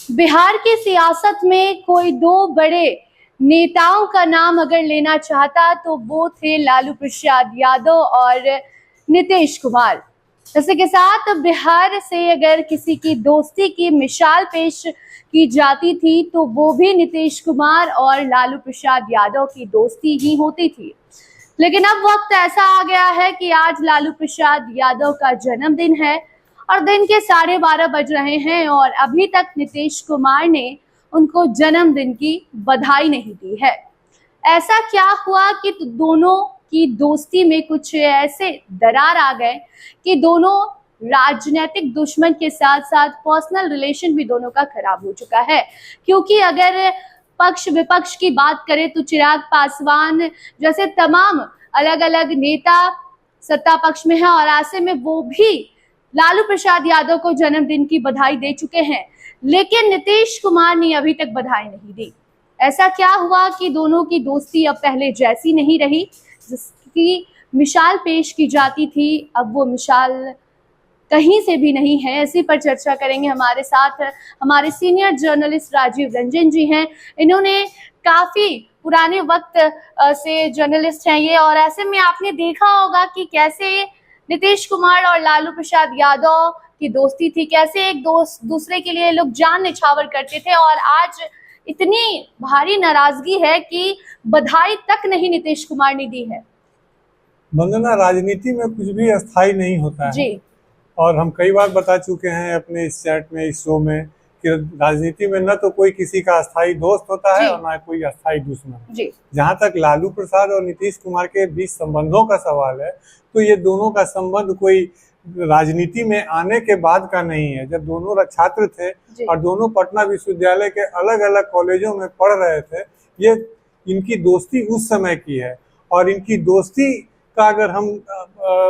बिहार की सियासत में कोई दो बड़े नेताओं का नाम अगर लेना चाहता तो वो थे लालू प्रसाद यादव और नीतीश कुमार। इसी के साथ बिहार से अगर किसी की दोस्ती की मिसाल पेश की जाती थी तो वो भी नीतीश कुमार और लालू प्रसाद यादव की दोस्ती ही होती थी। लेकिन अब वक्त ऐसा आ गया है कि आज लालू प्रसाद यादव का जन्मदिन है और दिन के 12:30 बज रहे हैं और अभी तक नीतीश कुमार ने उनको जन्मदिन की बधाई नहीं दी है। ऐसा क्या हुआ कि दोनों की दोस्ती में कुछ ऐसे दरार आ गए कि दोनों राजनीतिक दुश्मन के साथ साथ पर्सनल रिलेशन भी दोनों का खराब हो चुका है। क्योंकि अगर पक्ष विपक्ष की बात करें तो चिराग पासवान जैसे तमाम अलग अलग नेता सत्ता पक्ष में है और ऐसे में वो भी लालू प्रसाद यादव को जन्मदिन की बधाई दे चुके हैं, लेकिन नीतीश कुमार ने अभी तक बधाई नहीं दी। ऐसा क्या हुआ कि दोनों की दोस्ती अब पहले जैसी नहीं रही, जिसकी मिसाल पेश की जाती थी अब वो मिसाल कहीं से भी नहीं है। इसी पर चर्चा करेंगे। हमारे साथ हमारे सीनियर जर्नलिस्ट राजीव रंजन जी हैं। इन्होंने काफी पुराने वक्त से जर्नलिस्ट हैं ये, और ऐसे में आपने देखा होगा कि कैसे नीतीश कुमार और लालू प्रसाद यादव की दोस्ती थी, कैसे एक दूसरे के लिए लोग जान निछावर करते थे, और आज इतनी भारी नाराजगी है कि बधाई तक नहीं नीतीश कुमार ने दी है। वंदना, राजनीति में कुछ भी अस्थाई नहीं होता है जी। और हम कई बार बता चुके हैं अपने इस चैट में, इस शो में, कि राजनीति में न तो कोई किसी का अस्थाई दोस्त होता है और न कोई अस्थाई दुश्मन। जहाँ तक लालू प्रसाद और नीतीश कुमार के बीच संबंधों का सवाल है तो ये दोनों का संबंध कोई राजनीति में आने के बाद का नहीं है। जब दोनों छात्र थे और दोनों पटना विश्वविद्यालय के अलग अलग कॉलेजों में पढ़ रहे थे, ये इनकी दोस्ती उस समय की है। और इनकी दोस्ती का अगर हम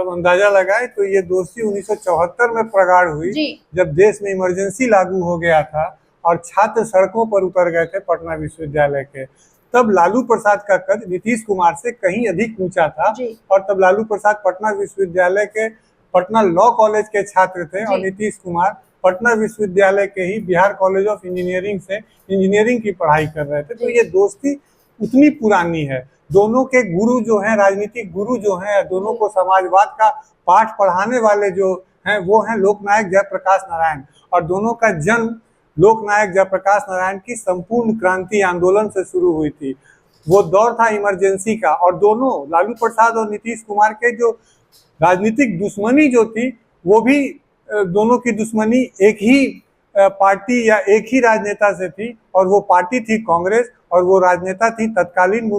अंदाजा लगाएं तो ये दोस्ती 1974 में प्रगाढ़ हुई, जब देश में इमरजेंसी लागू हो गया था और छात्र सड़कों पर उतर गए थे पटना विश्वविद्यालय के। तब लालू प्रसाद का कद नीतीश कुमार से कहीं अधिक ऊंचा था और तब लालू प्रसाद पटना विश्वविद्यालय के पटना लॉ कॉलेज के छात्र थे और नीतीश कुमार पटना विश्वविद्यालय के ही बिहार कॉलेज ऑफ इंजीनियरिंग से इंजीनियरिंग की पढ़ाई कर रहे थे। तो ये दोस्ती उतनी पुरानी है। दोनों के गुरु जो हैं, राजनीतिक गुरु जो हैं, दोनों को समाजवाद का पाठ पढ़ाने वाले जो हैं वो हैं लोकनायक जयप्रकाश नारायण, और दोनों का जन्म लोकनायक जयप्रकाश नारायण की संपूर्ण क्रांति आंदोलन से शुरू हुई थी। वो दौर था इमरजेंसी का, और दोनों लालू प्रसाद और नीतीश कुमार के जो राजनीतिक दुश्मनी जो थी वो भी दोनों की दुश्मनी एक ही पार्टी या एक ही राजनेता से थी, और वो पार्टी थी कांग्रेस और वो राजनेता थी तत्कालीन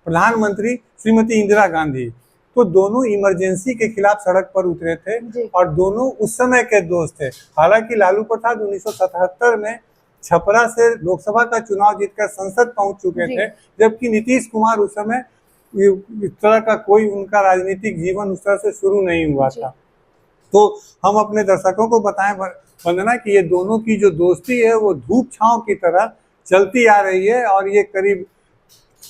प्रधानमंत्री श्रीमती इंदिरा गांधी। तो दोनों इमरजेंसी के खिलाफ सड़क पर उतरे थे और दोनों उस समय के दोस्त थे। हालांकि लालू प्रसाद 1977 में छपरा से लोकसभा का चुनाव जीतकर संसद पहुंच चुके थे, जबकि नीतीश कुमार उस समय इस तरह का कोई उनका राजनीतिक जीवन उस तरह से शुरू नहीं हुआ था। तो हम अपने दर्शकों को बताएं वंदना कि ये दोनों की जो दोस्ती है वो धूप छांव की तरह चलती आ रही है, और ये करीब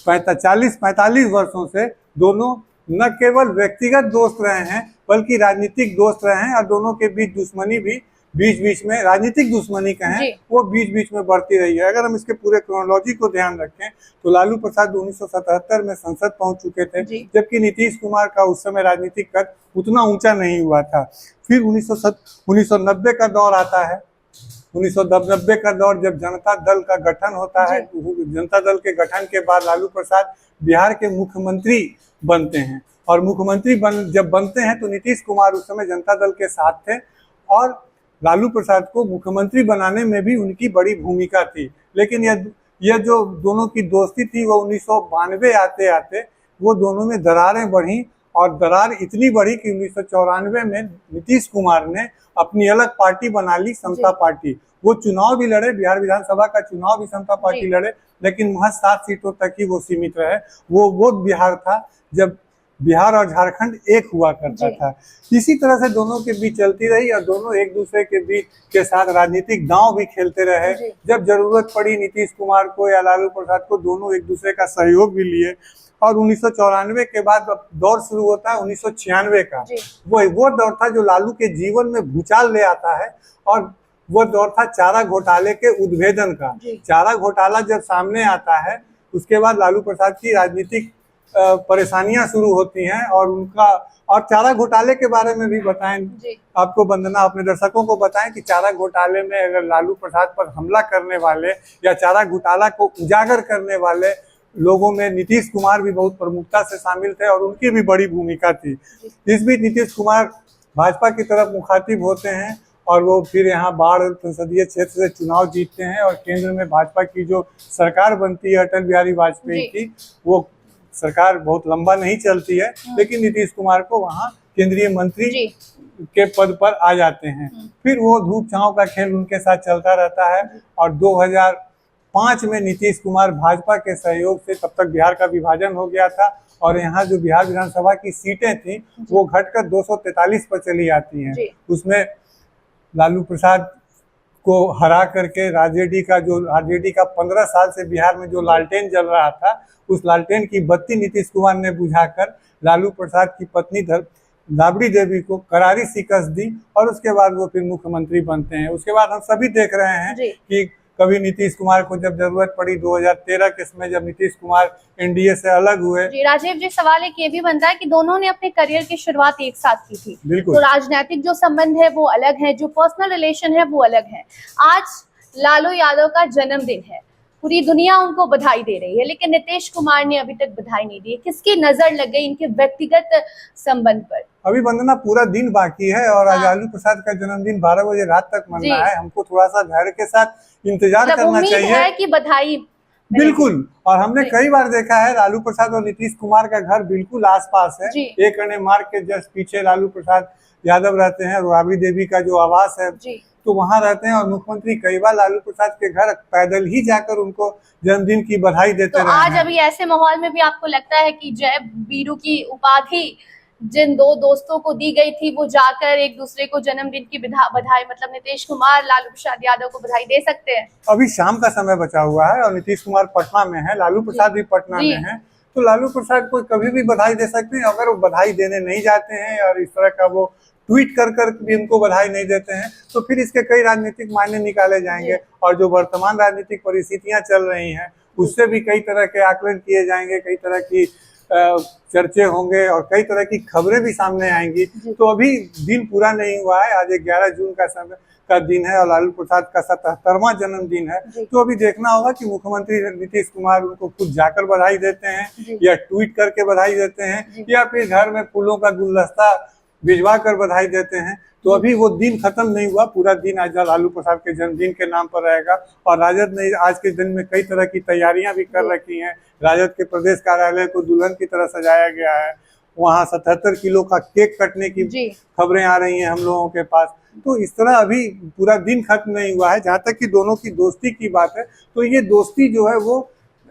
40-45 वर्षों से दोनों न केवल व्यक्तिगत दोस्त रहे हैं बल्कि राजनीतिक दोस्त रहे हैं, और दोनों के बीच दुश्मनी भी बीच बीच में, राजनीतिक दुश्मनी कहें, वो बीच बीच में बढ़ती रही है। अगर हम इसके पूरे क्रोनोलॉजी को ध्यान रखें तो लालू प्रसाद 1977 में संसद पहुंच चुके थे, जबकि नीतीश कुमार का उस समय राजनीतिक कद उतना ऊंचा नहीं हुआ था। फिर 1990 का दौर आता है। 1990 का दौर जब जनता दल का गठन होता है, जनता दल के गठन के बाद लालू प्रसाद बिहार के मुख्यमंत्री बनते हैं, और मुख्यमंत्री जब बनते हैं तो नीतीश कुमार उस समय जनता दल के साथ थे, और लालू प्रसाद को मुख्यमंत्री बनाने में भी उनकी बड़ी भूमिका थी। लेकिन यह जो दोनों की दोस्ती थी वो 1992 आते आते वो दोनों में दरारें बढ़ी, और दरार इतनी बढ़ी कि 1994 में नीतीश कुमार ने अपनी अलग पार्टी बना ली, समता पार्टी। वो चुनाव भी लड़े, बिहार विधानसभा का चुनाव भी समता पार्टी लड़े, लेकिन महज 7 सीटों तक ही वो सीमित रहे। वो बिहार था जब बिहार और झारखंड एक हुआ करता था। इसी तरह से दोनों के बीच चलती रही, और दोनों एक दूसरे के बीच के साथ राजनीतिक दांव भी खेलते रहे। जब जरूरत पड़ी नीतीश कुमार को या लालू प्रसाद को, दोनों एक दूसरे का सहयोग भी लिए। और 1994 के बाद दौर शुरू होता है 1996 का। वो दौर था जो लालू के जीवन में भूचाल ले आता है, और वो दौर था चारा घोटाले के उद्भेदन का। चारा घोटाला जब सामने आता है उसके बाद लालू प्रसाद की राजनीतिक परेशानियां शुरू होती हैं और चारा घोटाले के बारे में भी बताएं आपको वंदना, अपने दर्शकों को बताएं कि चारा घोटाले में अगर लालू प्रसाद पर हमला करने वाले या चारा घोटाला को उजागर करने वाले लोगों में नीतीश कुमार भी बहुत प्रमुखता से शामिल थे और उनकी भी बड़ी भूमिका थी। इस बीच नीतीश कुमार भाजपा की तरफ मुखातिब होते हैं और वो फिर यहाँ बाढ़ संसदीय क्षेत्र से चुनाव जीतते हैं और केंद्र में भाजपा की जो सरकार बनती है अटल बिहारी वाजपेयी की, वो सरकार बहुत लंबा नहीं चलती है, लेकिन नीतीश कुमार को वहाँ केंद्रीय मंत्री के पद पर आ जाते हैं। फिर वो धूप छांव का खेल उनके साथ चलता रहता है और 2005 में नीतीश कुमार भाजपा के सहयोग से, तब तक बिहार का विभाजन हो गया था और यहाँ जो बिहार विधानसभा की सीटें थी वो घटकर 243 पर चली आती हैं। उसमें लालू प्रसाद को हरा करके आरजेडी का 15 साल से बिहार में जो लालटेन जल रहा था, उस लालटेन की बत्ती नीतीश कुमार ने बुझाकर लालू प्रसाद की पत्नी राबड़ी देवी को करारी शिकस्त दी और उसके बाद वो फिर मुख्यमंत्री बनते हैं। उसके बाद हम सभी देख रहे हैं कि कभी नीतीश कुमार को जब जरूरत पड़ी 2013 के समय जब नीतीश कुमार एनडीए से अलग हुए। राजीव जी, सवाल एक ये भी बनता है कि दोनों ने अपने करियर की शुरुआत एक साथ की थी, बिल्कुल, तो राजनीतिक जो संबंध है वो अलग है, जो पर्सनल रिलेशन है वो अलग है। आज लालू यादव का जन्मदिन है, पूरी दुनिया उनको बधाई दे रही है, लेकिन नीतीश कुमार ने अभी तक बधाई नहीं दी। किसकी नजर लग गई इनके व्यक्तिगत संबंध पर? अभी वंदना पूरा दिन बाकी है और आज लालू प्रसाद का जन्मदिन 12 बजे रात तक मनना है। हमको थोड़ा सा धैर्य के साथ इंतजार करना चाहिए है कि बधाई बिल्कुल। और हमने कई बार देखा है लालू प्रसाद और नीतीश कुमार का घर बिल्कुल आसपास है, एक अन्य मार्ग के जस्ट पीछे लालू प्रसाद यादव रहते हैं, राबड़ी देवी का जो आवास है तो वहाँ रहते हैं और मुख्यमंत्री कई बार लालू प्रसाद के घर पैदल ही जाकर उनको जन्मदिन की बधाई देते रहे। आज अभी ऐसे माहौल में भी आपको लगता है कि जय वीरू की उपाधि जिन दो दोस्तों को दी गई थी वो जाकर एक दूसरे को जन्मदिन की बधाई, मतलब नीतीश कुमार लालू प्रसाद यादव को बधाई दे सकते हैं? अभी शाम का समय बचा हुआ है और नीतीश कुमार पटना में है, लालू प्रसाद भी पटना में है, तो लालू प्रसाद को कभी भी बधाई दे सकते हैं। अगर वो बधाई देने नहीं जाते हैं और इस तरह का वो ट्वीट कर भी उनको बधाई नहीं देते हैं तो फिर इसके कई राजनीतिक मायने निकाले जाएंगे और जो वर्तमान राजनीतिक परिस्थितियां चल रही हैं उससे भी कई तरह के आकलन किए जाएंगे, कई तरह की चर्चे होंगे और कई तरह की खबरें भी सामने आएंगी। तो अभी दिन पूरा नहीं हुआ है, आज 11 जून का दिन है और लालू प्रसाद का 77वां जन्मदिन है। तो अभी देखना होगा कि मुख्यमंत्री नीतीश कुमार उनको खुद जाकर बधाई देते हैं या ट्वीट करके बधाई देते हैं या फिर घर में फूलों का गुलदस्ता भिजवा कर बधाई देते हैं। तो अभी वो दिन खत्म नहीं हुआ, पूरा दिन आज लालू प्रसाद के जन्मदिन के नाम पर रहेगा और राजद ने आज के दिन में कई तरह की तैयारियां भी कर रखी हैं। राजद के प्रदेश कार्यालय को दुल्हन की तरह सजाया गया है, वहाँ 77 किलो का केक कटने की खबरें आ रही हैं हम लोगों के पास। तो इस तरह अभी पूरा दिन खत्म नहीं हुआ है। जहाँ तक कि दोनों की दोस्ती की बात है तो ये दोस्ती जो है वो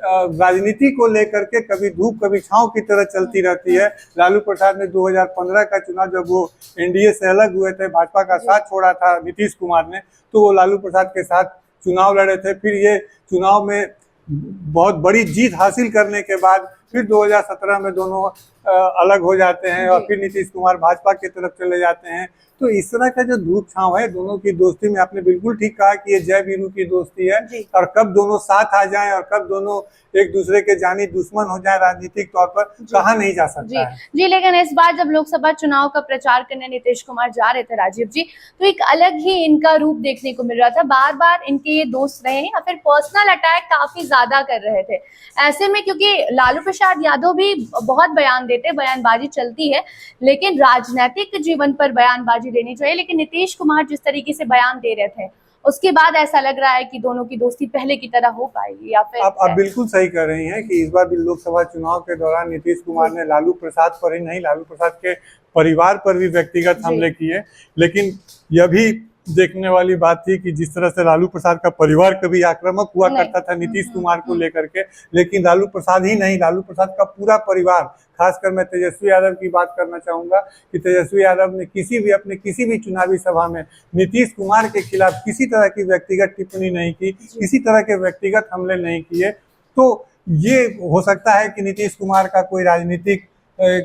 राजनीति को लेकर के कभी धूप कभी छांव की तरह चलती रहती है। लालू प्रसाद ने 2015 का चुनाव जब वो एनडीए से अलग हुए थे, भाजपा का साथ छोड़ा था नीतीश कुमार ने, तो वो लालू प्रसाद के साथ चुनाव लड़े थे। फिर ये चुनाव में बहुत बड़ी जीत हासिल करने के बाद फिर 2017 में दोनों अलग हो जाते हैं और फिर नीतीश कुमार भाजपा की तरफ चले जाते हैं। तो इस तरह का जो धूप छांव है दोनों की दोस्ती में, आपने बिल्कुल ठीक कहा कि ये जय वीरू की दोस्ती है और कब दोनों साथ आ जाएं और कब दोनों एक दूसरे के जानी दुश्मन हो जाए राजनीतिक तौर पर कहा नहीं जा सकता है। जी, लेकिन इस बार जब लोकसभा चुनाव का प्रचार करने नीतीश कुमार जा रहे थे राजीव जी, तो एक अलग ही इनका रूप देखने को मिल रहा था। बार बार इनके ये दोस्त रहे या फिर पर्सनल अटैक काफी ज्यादा कर रहे थे। ऐसे में क्योंकि लालू प्रसाद यादव भी बहुत बयान देते, बयानबाजी चलती है, लेकिन राजनीतिक जीवन पर बयानबाजी देनी चाहिए, लेकिन नीतीश कुमार जिस तरीके से बयान दे रहे थे उसके बाद ऐसा लग रहा है कि दोनों की दोस्ती पहले की तरह हो पाएगी या फिर? आप बिल्कुल सही कह रही हैं कि इस बार भी लोकसभा चुनाव के दौरान नीतीश कुमार ने लालू प्रसाद पर ही नहीं, लालू प्रसाद के परिवार पर भी व्यक्तिगत हमले किए। लेकिन यह भी देखने वाली बात थी कि जिस तरह से लालू प्रसाद का परिवार कभी आक्रामक हुआ करता था नीतीश कुमार को लेकर के, लेकिन लालू प्रसाद ही नहीं, लालू प्रसाद का पूरा परिवार, खासकर मैं तेजस्वी यादव की बात करना चाहूंगा कि तेजस्वी यादव ने अपने किसी भी चुनावी सभा में नीतीश कुमार के खिलाफ किसी तरह की व्यक्तिगत टिप्पणी नहीं की, किसी तरह के व्यक्तिगत हमले नहीं किए। तो ये हो सकता है कि नीतीश कुमार का कोई राजनीतिक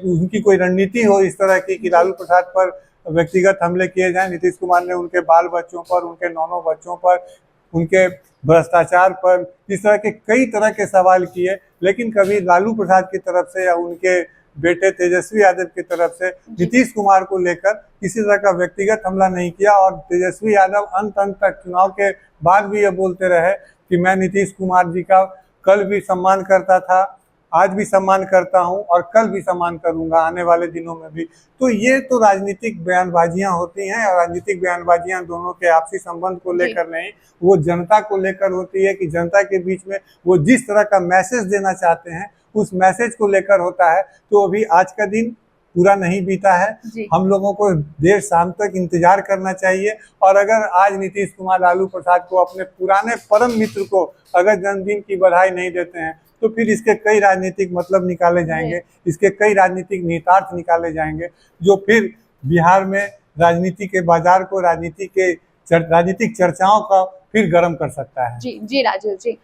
उनकी कोई रणनीति हो इस तरह की कि लालू प्रसाद पर व्यक्तिगत हमले किए जाएं। नीतीश कुमार ने उनके बाल बच्चों पर, उनके नौनों बच्चों पर, उनके भ्रष्टाचार पर, इस तरह के कई तरह के सवाल किए, लेकिन कभी लालू प्रसाद की तरफ से या उनके बेटे तेजस्वी यादव की तरफ से नीतीश कुमार को लेकर किसी तरह का व्यक्तिगत हमला नहीं किया। और तेजस्वी यादव अंत तक, चुनाव के बाद भी ये बोलते रहे कि मैं नीतीश कुमार जी का कल भी सम्मान करता था, आज भी सम्मान करता हूं और कल भी सम्मान करूंगा, आने वाले दिनों में भी। तो ये तो राजनीतिक बयानबाजियां होती हैं, और राजनीतिक बयानबाजियां दोनों के आपसी संबंध को लेकर नहीं, वो जनता को लेकर होती है कि जनता के बीच में वो जिस तरह का मैसेज देना चाहते हैं उस मैसेज को लेकर होता है। तो अभी आज का दिन पूरा नहीं बीता है, हम लोगों को देर शाम तक इंतजार करना चाहिए। और अगर आज नीतीश कुमार लालू प्रसाद को, अपने पुराने परम मित्र को अगर जन्मदिन की बधाई नहीं देते हैं तो फिर इसके कई राजनीतिक मतलब निकाले जाएंगे, इसके कई राजनीतिक निहितार्थ निकाले जाएंगे, जो फिर बिहार में राजनीति के बाजार को, राजनीतिक चर्चाओं का फिर गर्म कर सकता है। जी राजीव जी,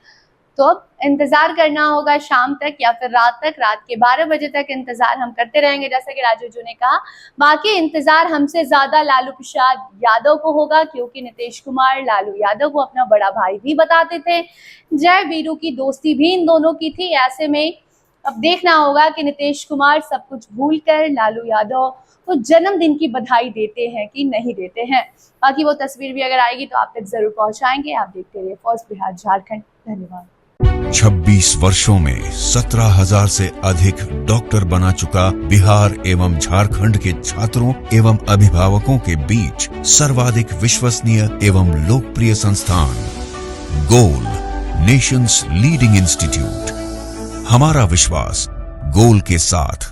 तो अब इंतजार करना होगा शाम तक या फिर रात तक, रात के 12 बजे तक इंतजार हम करते रहेंगे, जैसा कि राजीव जी ने कहा। बाकी इंतजार हमसे ज्यादा लालू प्रसाद यादव को होगा, क्योंकि नीतीश कुमार लालू यादव को अपना बड़ा भाई भी बताते थे, जय वीरू की दोस्ती भी इन दोनों की थी। ऐसे में अब देखना होगा कि नीतीश कुमार सब कुछ भूलकर लालू यादव को जन्मदिन की बधाई देते हैं कि नहीं देते हैं। बाकी वो तस्वीर भी अगर आएगी तो आप तक जरूर पहुंचाएंगे। आप देखते रहिए फर्स्ट बिहार झारखंड। धन्यवाद। 26 वर्षों में 17,000 से अधिक डॉक्टर बना चुका बिहार एवं झारखंड के छात्रों एवं अभिभावकों के बीच सर्वाधिक विश्वसनीय एवं लोकप्रिय संस्थान गोल, नेशंस लीडिंग इंस्टीट्यूट। हमारा विश्वास गोल के साथ।